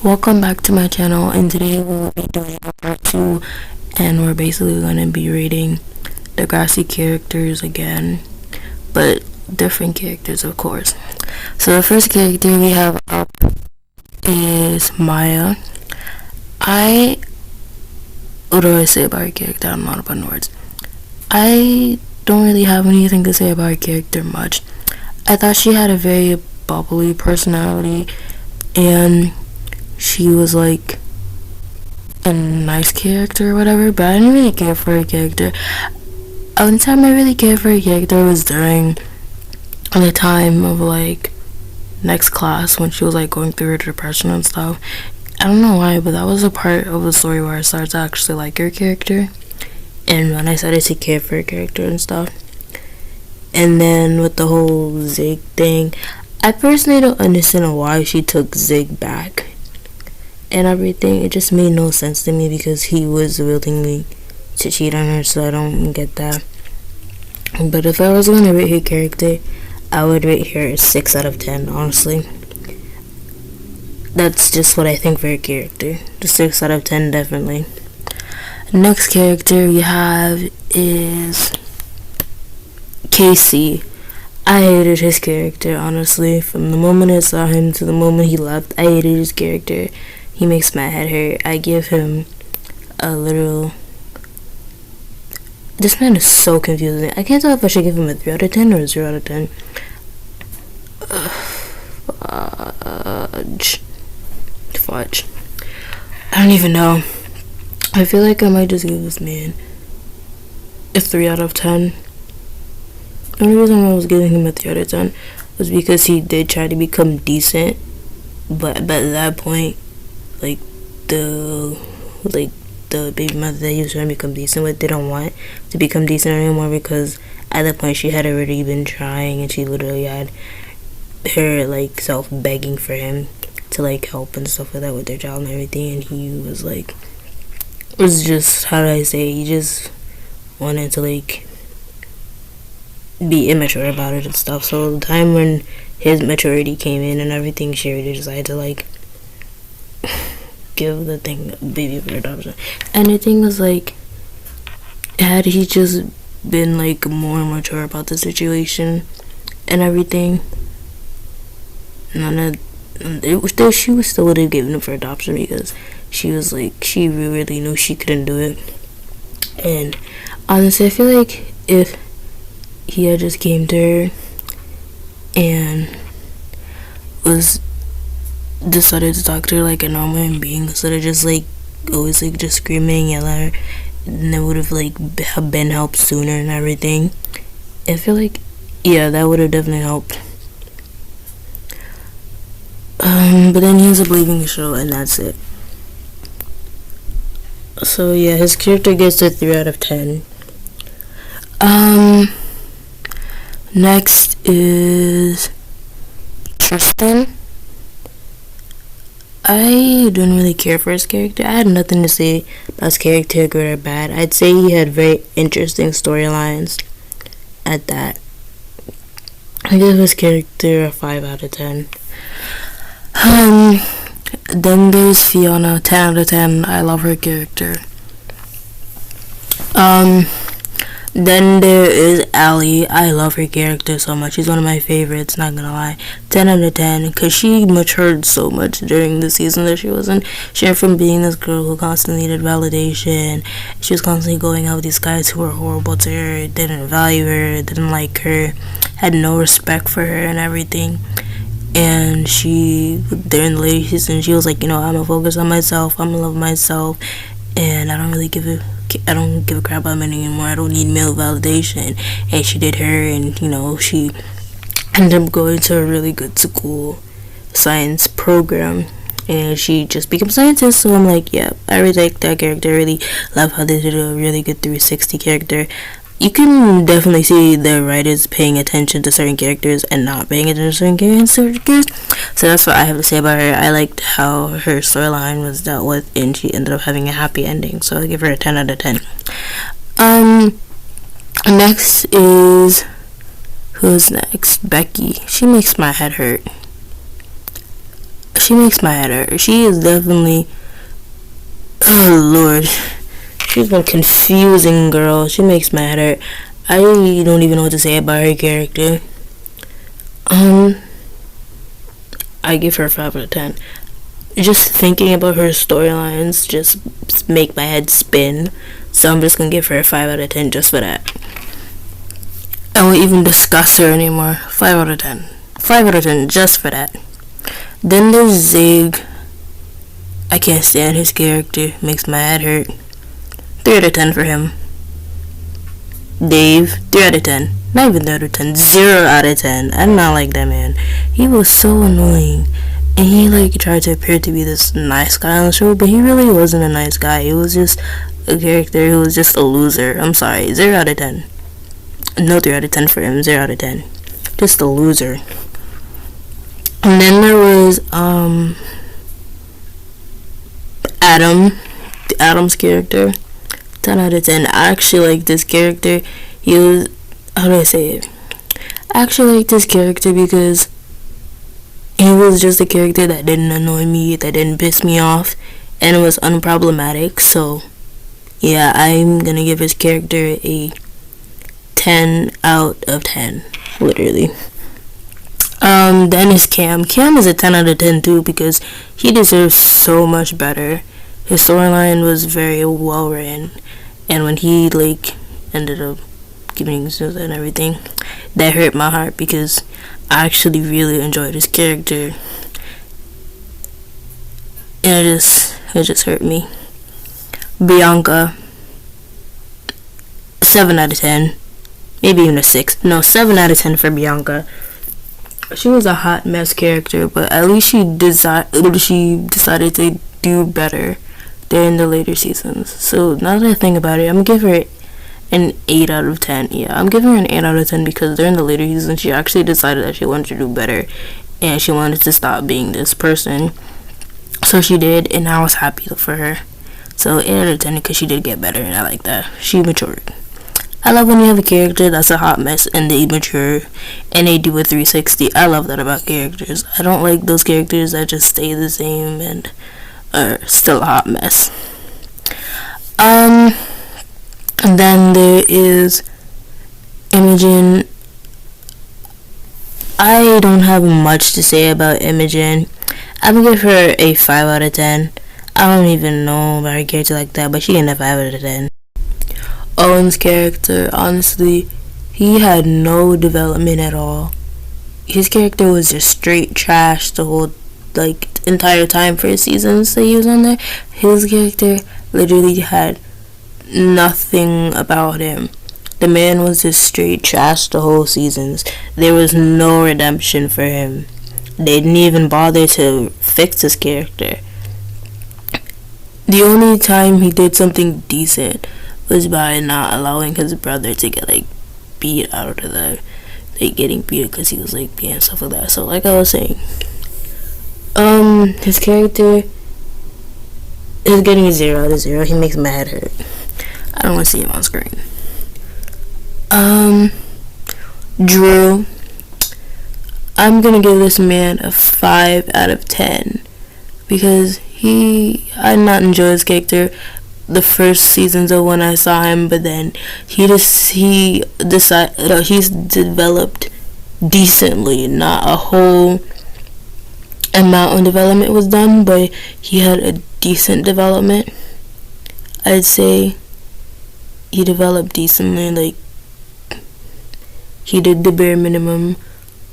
Welcome back to my channel, and today we will be doing a part 2, and we're basically going to be reading Degrassi characters again, but different characters, of course. So the first character we have up is Maya. What do I say about her character? I'm not about words. I don't really have anything to say about her character much. I thought she had a very bubbly personality, and she was like a nice character or whatever, but I didn't really care for her character. The only time I really cared for her character was during the time of like next class, when she was like going through her depression and stuff. I don't know why, but that was a part of the story where I started to actually like her character, and when I started to care for her character and stuff. And then with the whole Zig thing, I personally don't understand why she took Zig back and everything. It just made no sense to me because he was willing to cheat on her, so I don't get that. But if I was going to rate her character, I would rate her a 6 out of 10, honestly. That's just what I think for her character. The 6 out of 10, definitely. Next character we have is Casey. I hated his character, honestly. From the moment I saw him to the moment he left, I hated his character. He makes my head hurt. I give him a little... This man is so confusing. I can't tell if I should give him a 3 out of 10 or a 0 out of 10. Fudge. I don't even know. I feel like I might just give this man a 3 out of 10. The only reason I was giving him a 3 out of 10 was because he did try to become decent, but at that point, the baby mother that he was trying to become decent with didn't want to become decent anymore, because at that point she had already been trying, and she literally had her self begging for him to help and stuff like that with their child and everything, and he was just, how do I say, he just wanted to be immature about it and stuff. So the time when his maturity came in and everything, she already decided to give the thing baby for adoption. And the thing was, had he just been more mature about the situation and everything, she would still would have given him for adoption, because she was she really knew she couldn't do it. And honestly, I feel like if he had just came to her and decided to talk to her like a normal human being, instead of just always just screaming, yelling at her, and it would have been helped sooner and everything. I feel yeah, that would have definitely helped. But then he ends up leaving the show, and that's it. So yeah, his character gets a 3 out of 10. Next is Tristan. I don't really care for his character. I had nothing to say about his character, good or bad. I'd say he had very interesting storylines at that. I give his character a 5 out of 10. Then there's Fiona, 10 out of 10. I love her character. Then there is Allie. I love her character so much. She's one of my favorites, not gonna lie. 10 out of 10, because she matured so much during the season that she was in. She went from being this girl who constantly needed validation. She was constantly going out with these guys who were horrible to her, didn't value her, didn't like her, had no respect for her and everything. And during the later season, she was I'm gonna focus on myself, I'm gonna love myself, and I don't give a crap about men anymore. I don't need male validation. And she did her, and she ended up going to a really good school science program, and she just became a scientist. So I'm yeah, I really like that character. I really love how they did a really good 360 character. You can definitely see the writers paying attention to certain characters and not paying attention to certain characters. So that's what I have to say about her. I liked how her storyline was dealt with, and she ended up having a happy ending. So I give her a 10 out of 10. Next is... Who's next? Becky. She makes my head hurt. She makes my head hurt. She is definitely, oh lord, she's one confusing girl. She makes my head hurt. I don't even know what to say about her character. I give her a 5 out of 10. Just thinking about her storylines just make my head spin. So I'm just gonna give her a 5 out of 10 just for that. I won't even discuss her anymore. 5 out of 10. 5 out of 10 just for that. Then there's Zig. I can't stand his character. Makes my head hurt. 3 out of 10 for him. Dave, 3 out of 10. Not even 3 out of 10. 0 out of 10. I did not like that man. He was so annoying. And he tried to appear to be this nice guy on the show, but he really wasn't a nice guy. He was just a character who was just a loser. I'm sorry. 0 out of 10. No 3 out of 10 for him. 0 out of 10. Just a loser. And then there was Adam. Adam's character. 10 out of 10. I actually like this character. He was, how do I say it? I actually like this character because he was just a character that didn't annoy me, that didn't piss me off, and it was unproblematic. So yeah, I'm gonna give his character a 10 out of 10, literally. Then is Cam. Cam is a 10 out of 10 too because he deserves so much better. His storyline was very well written, and when he ended up giving news and everything, that hurt my heart because I actually really enjoyed his character, and it just hurt me. Bianca, 7 out of 10, maybe even a 6. No, 7 out of 10 for Bianca. She was a hot mess character, but at least she decided to do better during the later seasons. So now that I think about it, I'm gonna give her an 8 out of 10. Yeah, I'm giving her an 8 out of 10 because during the later seasons, she actually decided that she wanted to do better and she wanted to stop being this person. So she did, and I was happy for her. So 8 out of 10 because she did get better, and I like that. She matured. I love when you have a character that's a hot mess and they mature and they do a 360. I love that about characters. I don't like those characters that just stay the same and are still a hot mess. And then there is Imogen. I don't have much to say about Imogen. I'm gonna give her a 5 out of 10. I don't even know about her character like that, but she getting a 5 out of 10. Owen's character, honestly, he had no development at all. His character was just straight trash the whole entire time for his seasons that he was on there. His character literally had nothing about him. The man was just straight trash the whole seasons. There was no redemption for him. They didn't even bother to fix his character. The only time he did something decent was by not allowing his brother to get beat out of the getting beat because he was being stuff like that. So like I was saying, his character is getting a 0 out of 0. He makes my head hurt. I don't want to see him on screen. Drew, I'm gonna give this man a 5 out of 10 because I did not enjoy his character the first seasons of when I saw him, but then he's developed decently. Not a whole amount of development was done, but he had a decent development. I'd say he developed decently. He did the bare minimum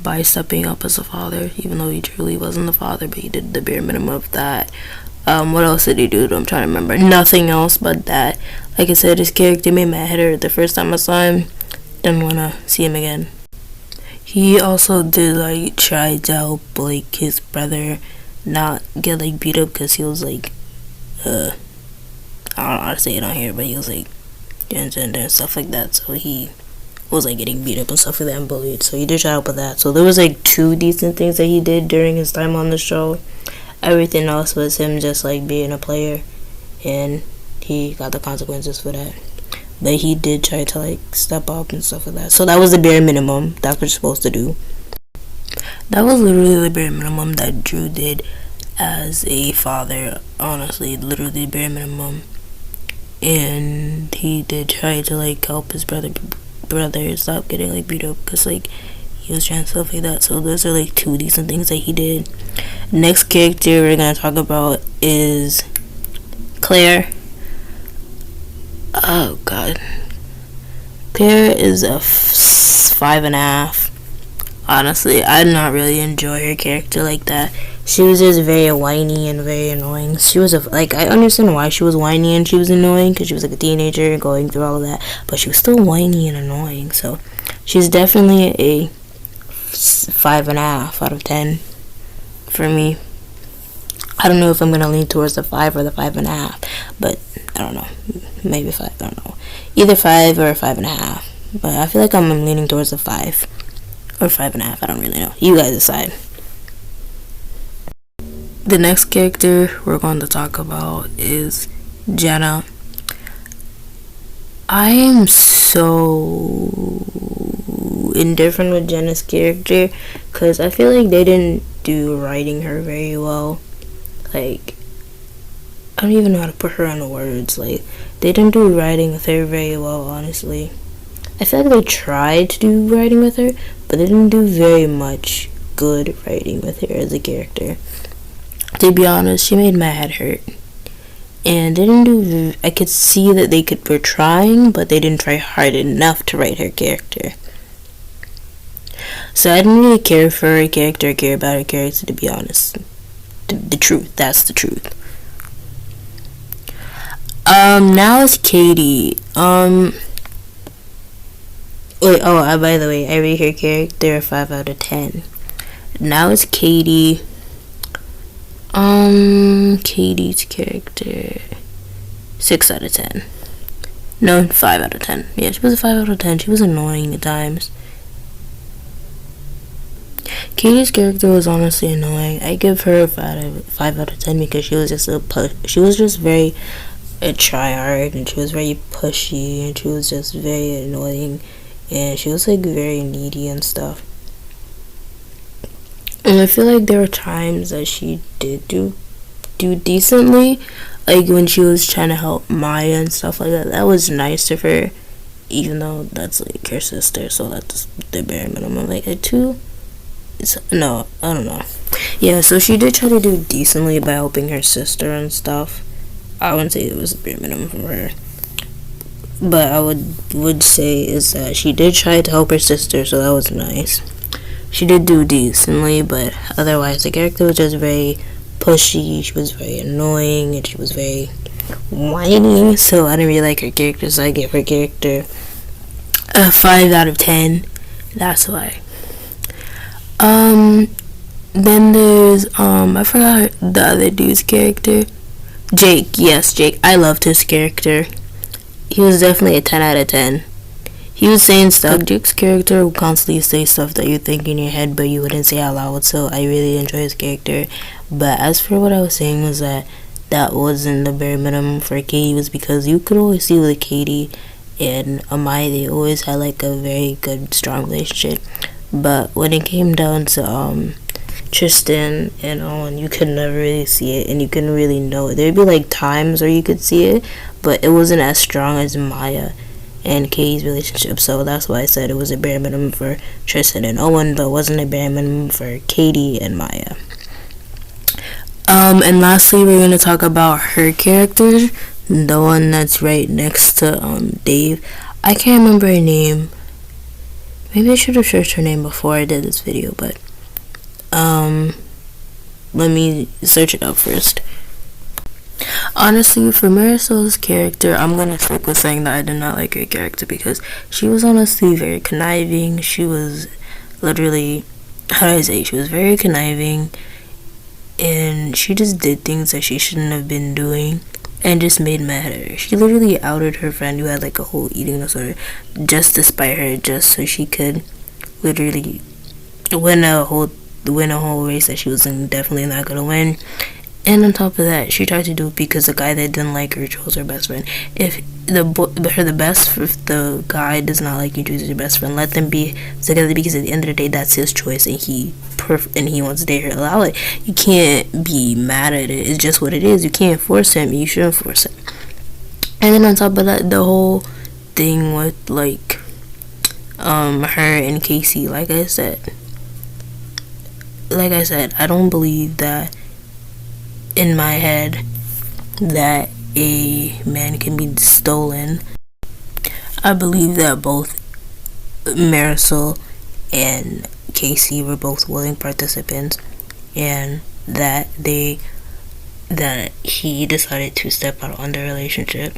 by stepping up as a father, even though he truly wasn't the father, but he did the bare minimum of that. What else did he do? I'm trying to remember. Nothing else but that. Like I said, his character made my head hurt the first time I saw him. Didn't want to see him again. He also did try to help his brother not get beat up because he was I don't know how to say it on here, but he was transgender and stuff like that. So he was getting beat up and stuff like that and bullied. So he did try to help with that. So there was 2 decent things that he did during his time on the show. Everything else was him just being a player, and he got the consequences for that. But he did try to step up and stuff like that. So that was the bare minimum. That's what you're supposed to do. That was literally the bare minimum that Drew did. as a father, honestly, literally bare minimum. And he did try to like help his brother stop getting like beat up, because like he was trying stuff like that. So those are like two decent things that he did. Next character we're gonna talk about is Claire. Oh god, Claire is a 5.5. Honestly, I did not really enjoy her character like that. She was just very whiny and very annoying. She was I understand why she was whiny and she was annoying, because she was like a teenager going through all of that, but she was still whiny and annoying. So she's definitely a 5.5 out of 10 for me. I don't know if I'm gonna lean towards the 5 or the 5.5, but I don't know. Maybe 5. I don't know. Either 5 or 5.5. But I feel like I'm leaning towards the 5 or 5.5. I don't really know. You guys decide. The next character we're going to talk about is Jenna. I am so indifferent with Jenna's character, because I feel like they didn't do writing her very well. Like, I don't even know how to put her into words. Like, they didn't do writing with her very well, honestly. I feel like they tried to do writing with her, but they didn't do very much good writing with her as a character. To be honest, she made my head hurt. And they didn't do... I could see that they were trying, but they didn't try hard enough to write her character. So I didn't really care for her character or care about her character, to be honest. The truth. That's the truth. Now it's Katie. Wait, by the way, I rate her character a 5 out of 10. Now it's Katie. Katie's character 6 out of 10. No, 5 out of 10. Yeah, she was a 5 out of 10. She was annoying at times. Katie's character was honestly annoying. I give her a 5 out of 10 because she was just very a tryhard, and she was very pushy, and she was just very annoying, and she was like very needy and stuff. And I feel like there were times that she did do decently, like when she was trying to help Maya and stuff like that. That was nice of her, even though that's like her sister, so that's the bare minimum. Like a 2. No, I don't know. Yeah, so she did try to do decently by helping her sister and stuff. I wouldn't say it was the bare minimum for her, but I would say is that she did try to help her sister, so that was nice. She did do decently, but otherwise the character was just very pushy. She was very annoying, and she was very whiny, so I didn't really like her character, so I gave her character a 5 out of 10. That's why. Then there's I forgot the other dude's character. Jake. Yes, Jake. I loved his character. He was definitely a 10 out of 10. He was saying stuff. Jake's character would constantly say stuff that you think in your head, but you wouldn't say out loud, so I really enjoy his character. But as for what I was saying was that wasn't the bare minimum for Katie, was because you could always see with Katie and Amaya, they always had like a very good, strong relationship. But when it came down to Tristan and Owen, you could never really see it, and you couldn't really know it. There'd be like times where you could see it, but it wasn't as strong as Maya and Katie's relationship. So that's why I said it was a bare minimum for Tristan and Owen, but it wasn't a bare minimum for Katie and Maya. And lastly, we're gonna talk about her character, the one that's right next to Dave. I can't remember her name. Maybe I should have searched her name before I did this video, but let me search it up first. Honestly, for Marisol's character, I'm gonna stick with saying that I did not like her character, because she was honestly very conniving. She was literally, how do I say, she was very conniving, and she just did things that she shouldn't have been doing, and just made mad at her. She literally outed her friend who had like a whole eating disorder just to spite her, just so she could literally win a whole race that she was definitely not gonna win. And on top of that, she tried to do it because the guy that didn't like her chose her best friend. If if the guy does not like you, choose your best friend. Let them be together, because at the end of the day, that's his choice, and he wants to date her. Allow it. You can't be mad at it. It's just what it is. You can't force him. You shouldn't force him. And then on top of that, the whole thing with like her and Casey. Like I said, I don't believe that in my head that a man can be stolen. I believe that both Marisol and Casey were both willing participants, and that he decided to step out on the relationship,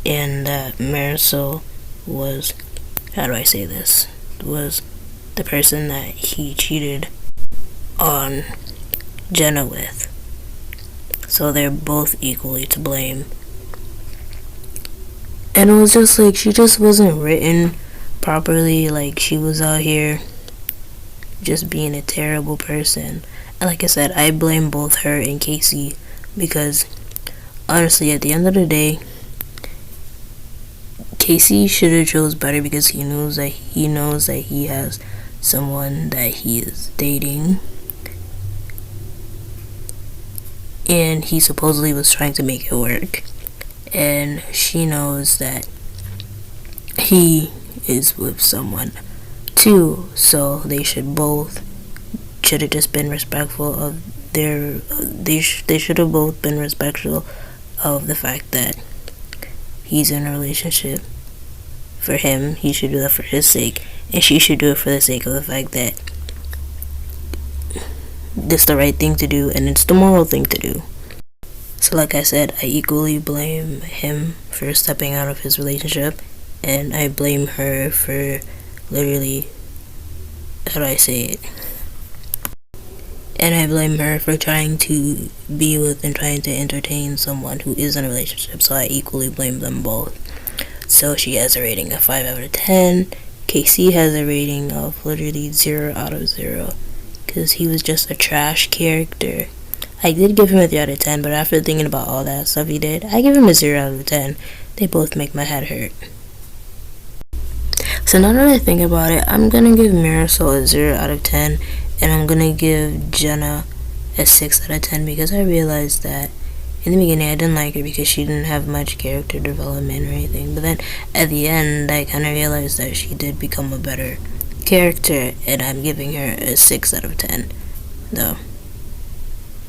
and that Marisol was, how do I say this, was the person that he cheated on Jenna with. So they're both equally to blame. And it was just like, she just wasn't written properly. Like, she was out here just being a terrible person. And like I said, I blame both her and Casey, because honestly, at the end of the day, Casey should have chose better, because he knows that he has someone that he is dating, and he supposedly was trying to make it work, and she knows that he is with someone too, so they should have just been respectful of they should have both been respectful of the fact that he's in a relationship. For him, he should do that for his sake, and she should do it for the sake of the fact that it's the right thing to do, and it's the moral thing to do. So like I said, I equally blame him for stepping out of his relationship, and I blame her for literally, how do I say it? And I blame her for trying to be with and trying to entertain someone who is in a relationship, so I equally blame them both. So she has a rating of 5 out of 10. KC has a rating of literally 0 out of 0, because he was just a trash character. I did give him a 3 out of 10, but after thinking about all that stuff he did, I give him a 0 out of 10. They both make my head hurt. So now that I think about it, I'm gonna give Marisol a 0 out of 10, and I'm gonna give Jenna a 6 out of 10, because I realized that in the beginning I didn't like her because she didn't have much character development or anything, but then at the end I kind of realized that she did become a better character, and I'm giving her a 6 out of 10 though.